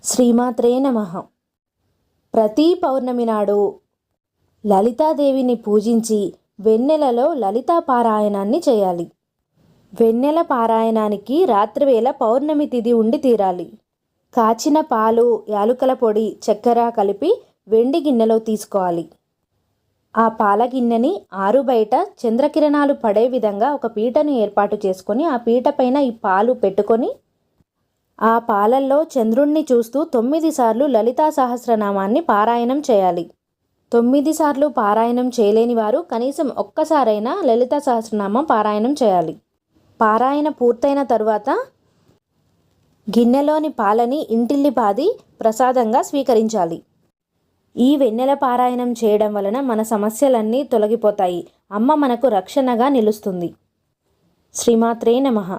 శ్రీమాత్రే నమః. ప్రతి పౌర్ణమి నాడు లలితాదేవిని పూజించి వెన్నెలలో లలితా పారాయణాన్ని చేయాలి. వెన్నెల పారాయణానికి రాత్రివేళ పౌర్ణమి తిథి ఉండి తీరాలి. కాచిన పాలు, యాలుకల పొడి, చక్కెర కలిపి వెండి గిన్నెలో తీసుకోవాలి. ఆ పాల గిన్నెని ఆరుబయట చంద్రకిరణాలు పడే విధంగా ఒక పీటను ఏర్పాటు చేసుకొని ఆ పీట పైన ఈ పాలు పెట్టుకొని ఆ పాలల్లో చంద్రుణ్ణి చూస్తూ 9 సార్లు లలితా సహస్రనామాన్ని పారాయణం చేయాలి. 9 సార్లు పారాయణం చేయలేని వారు కనీసం ఒక్కసారైనా లలితా సహస్రనామం పారాయణం చేయాలి. పారాయణ పూర్తయిన తరువాత గిన్నెలోని పాలని ఇంటిల్లిపాది ప్రసాదంగా స్వీకరించాలి. ఈ వెన్నెల పారాయణం చేయడం వలన మన సమస్యలన్నీ తొలగిపోతాయి. అమ్మ మనకు రక్షణగా నిలుస్తుంది. శ్రీమాత్రే నమః.